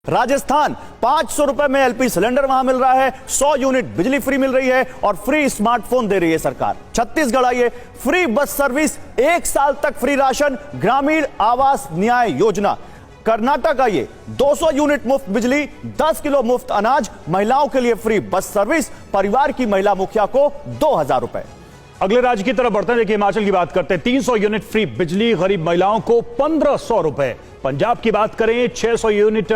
राजस्थान 500 रुपए में LP cylinder वहां मिल रहा है, 100 यूनिट बिजली फ्री मिल रही है और फ्री स्मार्टफोन दे रही है सरकार। छत्तीसगढ़ आइए, फ्री बस सर्विस, 1 साल तक फ्री राशन, ग्रामीण आवास न्याय योजना। कर्नाटक आइए, 200 यूनिट मुफ्त बिजली, 10 किलो मुफ्त अनाज, महिलाओं के लिए फ्री बस सर्विस, परिवार की महिला मुखिया को 2000 रुपए। अगले राज्य की तरफ बढ़ते हैं। देखिए, हिमाचल की बात करते हैं। 300 यूनिट फ्री बिजली, गरीब महिलाओं को 1500 रुपए। पंजाब की बात करें, 600 यूनिट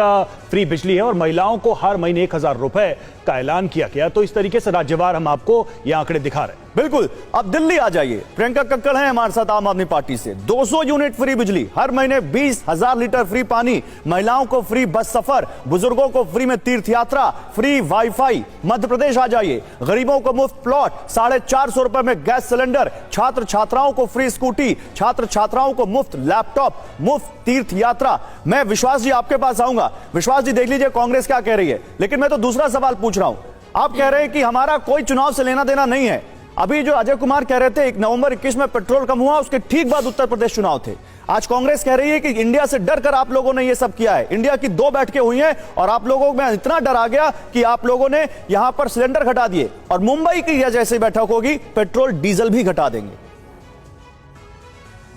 फ्री बिजली है और महिलाओं को हर महीने 1000 रुपए का ऐलान किया गया। तो इस तरीके से राज्यवार हम आपको ये आंकड़े दिखा रहे हैं। बिल्कुल। अब दिल्ली आ जाइए, प्रियंका कक्कड़ हैं हमारे साथ आम आदमी पार्टी से। 200 यूनिट फ्री बिजली, हर महीने 20,000 लीटर फ्री पानी, महिलाओं को फ्री बस सफर, बुजुर्गों को फ्री में तीर्थ यात्रा, फ्री वाईफाई। मध्य प्रदेश आ जाइए, गरीबों को मुफ्त प्लॉट, 450 रुपए में गैस सिलेंडर, छात्र छात्राओं को फ्री स्कूटी, छात्र छात्राओं को मुफ्त लैपटॉप, मुफ्त तीर्थ यात्रा। मैं विश्वास जी आपके पास आऊंगा। विश्वास जी, देख लीजिए कांग्रेस क्या कह रही है, लेकिन मैं तो दूसरा सवाल पूछ रहा हूं। आप कह रहे हैं कि हमारा कोई चुनाव से लेना देना नहीं है। अभी जो अजय कुमार कह रहे थे 1 नवंबर 21 में पेट्रोल कम हुआ, उसके ठीक बाद उत्तर प्रदेश चुनाव थे। आज कांग्रेस कह रही है कि इंडिया से डर कर आप लोगों ने ये सब किया है। इंडिया की 2 बैठकें हुई हैं और आप लोगों में इतना डर आ गया कि आप लोगों ने यहां पर सिलेंडर घटा दिए और मुंबई की जैसे बैठक होगी पेट्रोल डीजल भी घटा देंगे।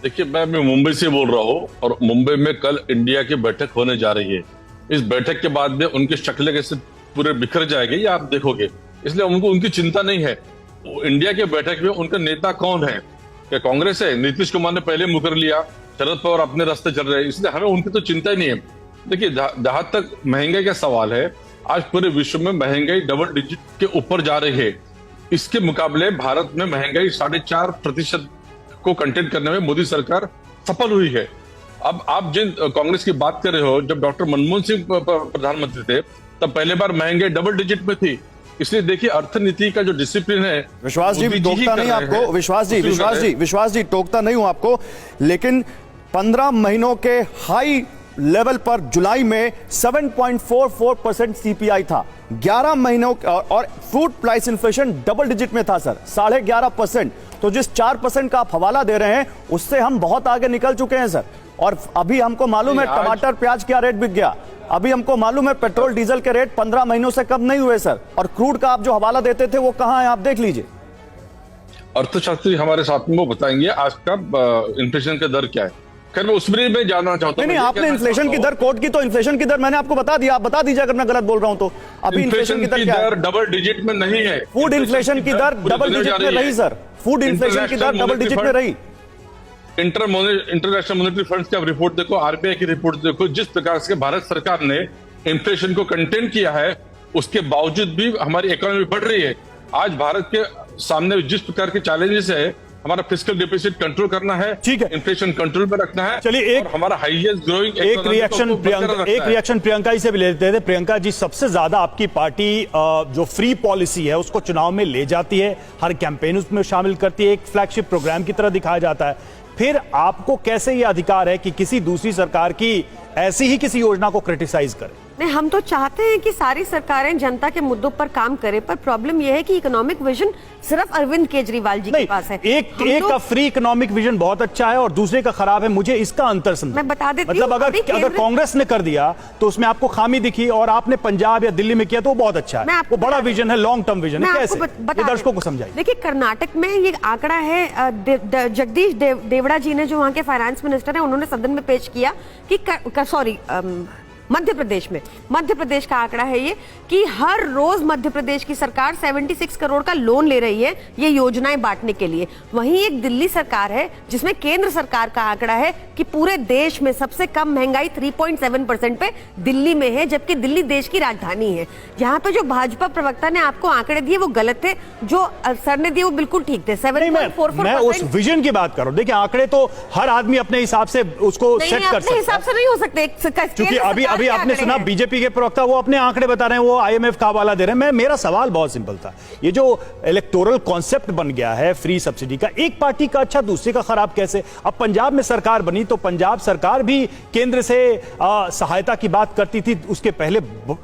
देखिए, मैं मुंबई से बोल रहा हूँ और मुंबई में कल इंडिया की बैठक होने जा रही है। इस बैठक के बाद में उनकी शक्लें कैसे पूरे बिखर जाएंगे ये आप देखोगे, इसलिए उनको उनकी चिंता नहीं है। इंडिया के बैठक में उनका नेता कौन है? क्या कांग्रेस है? नीतीश कुमार ने पहले मुकर लिया, शरद पवार अपने रास्ते चल रहे हैं, इसलिए हमें उनकी तो चिंता ही नहीं है। देखिए, जहां तक महंगाई का सवाल है, आज पूरे विश्व में महंगाई डबल डिजिट के ऊपर जा रही है। इसके मुकाबले भारत में महंगाई 4.5% को कंटेन करने में मोदी सरकार सफल हुई है। अब आप जिन कांग्रेस की बात कर रहे हो, जब डॉक्टर मनमोहन सिंह प्रधानमंत्री थे तब पहले बार महंगाई डबल डिजिट में थी। इसलिए देखिए, अर्थनीति का जो डिसिप्लिन है, विश्वास जी टोकता नहीं आपको, विश्वास जी टोकता नहीं हूं आपको, लेकिन 15 महीनों के हाई लेवल पर जुलाई में 7.44% सीपीआई था। 11 महीनों और food price inflation double digit में था सर, 11.5%। तो जिस 4% का आप हवाला दे रहे हैं उससे हम बहुत आगे निकल चुके हैं सर। और अभी हमको मालूम है टमाटर प्याज क्या रेट बिक गया। अभी हमको मालूम है पेट्रोल डीजल के रेट 15 महीनों से कम नहीं हुए सर। और क्रूड का आप जो हवाला देते थे वो कहां है, आप देख लीजिए। अर्थशास्त्री हमारे साथ में वो बताएंगे आज का इन्फ्लेशन का दर क्या है। खैर, मैं उसमें मैं जानना चाहता हूं। नहीं, आपने इन्फ्लेशन की दर कोट की, तो इन्फ्लेशन की दर मैंने आपको बता दिया, आप बता दीजिए अगर मैं गलत बोल रहा हूं तो। अभी इन्फ्लेशन की दर क्या है? डबल डिजिट में नहीं है। फूड इन्फ्लेशन की दर डबल डिजिट में रही सर, फूड इन्फ्लेशन की दर डबल डिजिट में रही। इंटरनेशनल मॉनेटरी फंड की आप रिपोर्ट देखो, आरबीआई की रिपोर्ट देखो, जिस प्रकार से भारत सरकार ने इन्फ्लेशन को कंटेन किया है, उसके बावजूद भी हमारी इकोनॉमी बढ़ रही है। आज भारत के सामने जिस प्रकार के चैलेंजेस है, हमारा फिस्कल डिफिसिट कंट्रोल करना है, ठीक है, इन्फ्लेशन कंट्रोल में रखना है। चलिए, एक हमारा हाईएस्ट ग्रोइंग एक रिएक्शन प्रियंका जी से भी ले लेते थे। प्रियंका जी, सबसे ज्यादा आपकी पार्टी जो फ्री पॉलिसी है उसको चुनाव में ले जाती है, हर कैंपेन उसमें शामिल करती है, एक फ्लैगशिप प्रोग्राम की तरह दिखाया जाता है। फिर आपको कैसे ये अधिकार है कि किसी दूसरी सरकार की ऐसी ही किसी योजना को क्रिटिसाइज करें? नहीं, हम तो चाहते हैं कि सारी सरकारें जनता के मुद्दों पर काम करें, पर प्रॉब्लम यह है कि इकोनॉमिक विजन सिर्फ अरविंद केजरीवाल जी के पास है। एक का फ्री इकोनॉमिक विजन बहुत अच्छा है और दूसरे का खराब है। मुझे इसका अंतर समझ, मैं बता देती मतलब अगर कांग्रेस ने कर दिया तो उसमें आपको खामी दिखी और आपने पंजाब या दिल्ली में किया तो वो बहुत अच्छा है, वो बड़ा विजन है, लॉन्ग टर्म विजन है। कैसे दर्शकों को समझाइए। देखिए, कर्नाटक में ये आंकड़ा है, जगदीश देवड़ा जी ने, जो वहां के फाइनेंस मिनिस्टर है, उन्होंने सदन में पेश किया कि मध्य प्रदेश का आंकड़ा है ये कि हर रोज मध्य प्रदेश की सरकार 76 करोड़ का लोन ले रही है ये योजनाएं बांटने के लिए। वहीं एक दिल्ली सरकार है जिसमें केंद्र सरकार का आंकड़ा है कि पूरे देश में सबसे कम महंगाई 3.7% पे दिल्ली में है, जबकि दिल्ली देश की राजधानी है। यहाँ पे जो भाजपा प्रवक्ता ने आपको आंकड़े दिए वो गलत थे, जो सर ने दिए वो बिल्कुल ठीक थे। 7.44%। मैं उस विजन की बात कर रहा हूँ। देखिए, आंकड़े तो हर आदमी अपने हिसाब से उसको सेट कर सकता है, हिसाब से नहीं हो सकते, क्योंकि अभी आपने सुना बीजेपी के प्रवक्ता वो अपने आंकड़े बता रहे हैं, वो आईएमएफ का हवाला दे रहे हैं। मेरा सवाल बहुत सिंपल था, ये जो इलेक्टोरल कॉन्सेप्ट बन गया है फ्री सब्सिडी का, एक पार्टी का अच्छा दूसरे का खराब कैसे? अब पंजाब में सरकार बनी तो पंजाब सरकार भी केंद्र से सहायता की बात करती थी, उसके पहले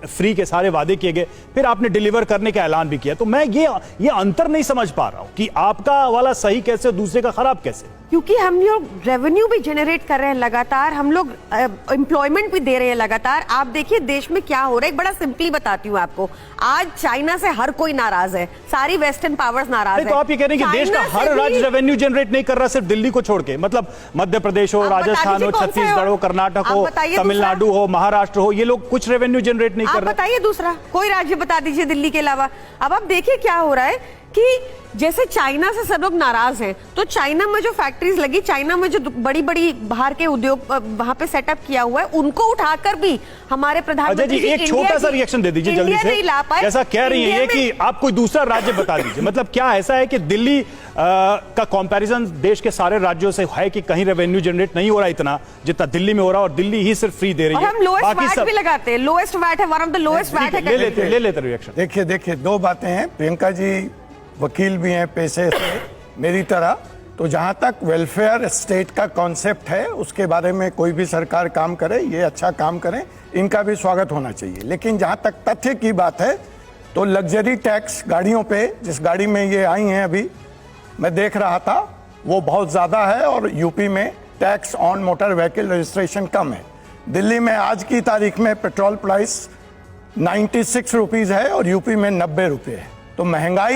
फ्री के सारे वादे किए गए, फिर आपने डिलीवर करने का ऐलान भी किया। तो मैं ये अंतर नहीं समझ पा रहा हूं कि आपका वाला सही कैसे, दूसरे का खराब कैसे। क्योंकि हम लोग रेवेन्यू भी जनरेट कर रहे हैं लगातार, हम लोग एम्प्लॉयमेंट भी दे रहे हैं लगातार। आप देखिए देश में क्या हो रहा है, एक बड़ा सिंपली बताती हूँ आपको। आज चाइना से हर कोई नाराज है, सारी वेस्टर्न पावर्स नाराज है। तो आप ये कह रहे हैं कि देश का हर राज्य रेवेन्यू जनरेट नहीं कर रहा, सिर्फ दिल्ली को छोड़ के? मतलब मध्य प्रदेश हो, राजस्थान हो, छत्तीसगढ़ हो, कर्नाटक हो, तमिलनाडु हो, महाराष्ट्र हो, ये लोग कुछ रेवेन्यू जनरेट नहीं कर रहे। बताइए दूसरा कोई राज्य बता दीजिए दिल्ली के अलावा। अब आप देखिए क्या हो रहा है कि जैसे चाइना से सब लोग नाराज हैं, तो चाइना में जो फैक्ट्रीज लगी, चाइना में जो बड़ी बड़ी बाहर के उद्योग वहां पे सेटअप किया हुआ है, उनको उठाकर भी हमारे प्रधानमंत्री जी एक छोटा सा रिएक्शन दे दीजिए जल्दी से। जैसा कह रही है ये कि आप कोई दूसरा राज्य बता दीजिए, मतलब क्या ऐसा है कि दिल्ली का कंपैरिजन देश के सारे राज्यों से है कि कहीं रेवेन्यू जनरेट नहीं हो रहा इतना जितना दिल्ली में हो रहा, और दिल्ली ही सिर्फ फ्री दे रही है? हम लोएस्ट वैट भी लगाते हैं, लोएस्ट वैट है, one of the lowest VAT है। ले लेते रिएक्शन। देखिए दो बातें हैं। प्रियंका जी वकील भी हैं पेशे से मेरी तरह, तो जहां तक वेलफेयर स्टेट का कॉन्सेप्ट है उसके बारे में कोई भी सरकार काम करे, ये अच्छा काम करें, इनका भी स्वागत होना चाहिए। लेकिन जहां तक तथ्य की बात है तो लग्जरी टैक्स गाड़ियों पे, जिस गाड़ी में ये आई हैं अभी मैं देख रहा था, वो बहुत ज्यादा है, और यूपी में tax on motor vehicle registration कम है। दिल्ली में आज की तारीख में पेट्रोल प्राइस 96 रुपीज है और यूपी में 90 रुपए है। तो महंगाई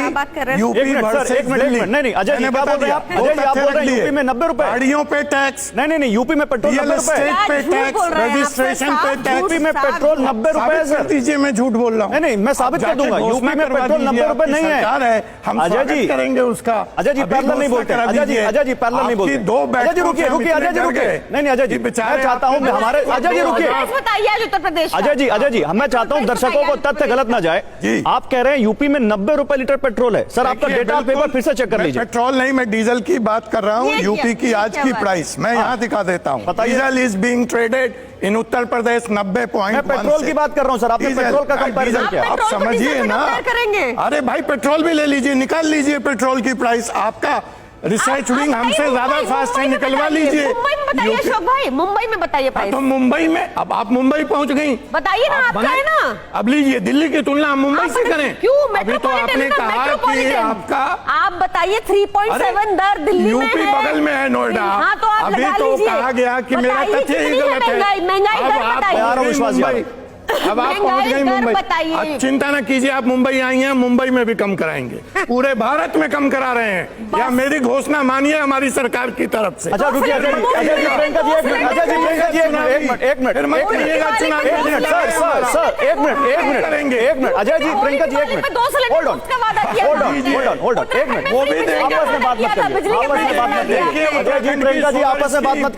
यूपी भर से नहीं अजय जी क्या बोल रहे हैं आप? अजय जी आप बोल रहे हैं यूपी में 90 रुपए, गाड़ियों पे टैक्स, नहीं यूपी में पेट्रोल 90 रुपए, पे टैक्स, रजिस्ट्रेशन पे टैक्स, यूपी में पेट्रोल 90 रुपए है सर। दीजिए मैं झूठ बोल रहा हूँ। नहीं मैं साबित कर दूंगा, यूपी में पेट्रोल 90 रुपए नहीं है। हम अजय जी करेंगे उसका। अजय जी पैरेलल नहीं बोलते, अजय जी पैरेलल नहीं बोलते। अजय जी रुकिए अजय जी रुकिए, नहीं अजय जी मैं चाहता हूँ हमारे, अजय जी रुकिए, बताइए उत्तर प्रदेश। अजय जी मैं चाहता हूँ दर्शकों को तथ्य गलत ना जाए। आप कह रहे हैं यूपी में 90 रुपए लीटर पेट्रोल है, सर आपका डेटा पेपर फिर से चेक कर लीजिए। पेट्रोल नहीं, मैं डीजल की बात कर रहा हूँ। यूपी की आज की प्राइस मैं यहाँ दिखा देता हूँ। Diesel is being traded in Uttar Pradesh 90.1। मैं पेट्रोल की बात कर रहा हूँ सर, आपने पेट्रोल का कंपैरिजन किया। आप समझिए ना, अरे भाई पेट्रोल भी ले लीजिए, निकाल लीजिए पेट्रोल की प्राइस। आपका रिसर्च विंग हमसे ज्यादा फास्ट है, निकलवा लीजिए। मुंबई में बताइए अशोक भाई, मुंबई में बताइए प्राइस। तो मुंबई में, अब आप मुंबई पहुंच गई, बताइए ना, आपका है ना। अब लीजिए दिल्ली की तुलना हम मुंबई से करें। क्यों? अभी तो आपने कहा कि आपका, आप बताइए 3.7 दर दिल्ली में यूपी बगल में है नोएडा। हाँ, तो आप अभी तो कहा गया कि मेरा तथ्य ही गलत है। अब आप पहुंच गई मुंबई। अब चिंता ना कीजिए, आप मुंबई आई हैं, मुंबई में भी कम कराएंगे, पूरे भारत में कम करा रहे हैं। या मेरी घोषणा मानिए हमारी सरकार की तरफ से। अच्छा रुकिए अजय जी, प्रियंका जी एक मिनट, अजय जी प्रियंका जी एक मिनट, एक मिनट सर एक मिनट करेंगे, एक मिनट अजय जी प्रियंका जी एक मिनट, होल्ड ऑन एक मिनट, वो भी आपस में बात मत करिए, अजय जी प्रियंका जी आपस में बात मत करिए।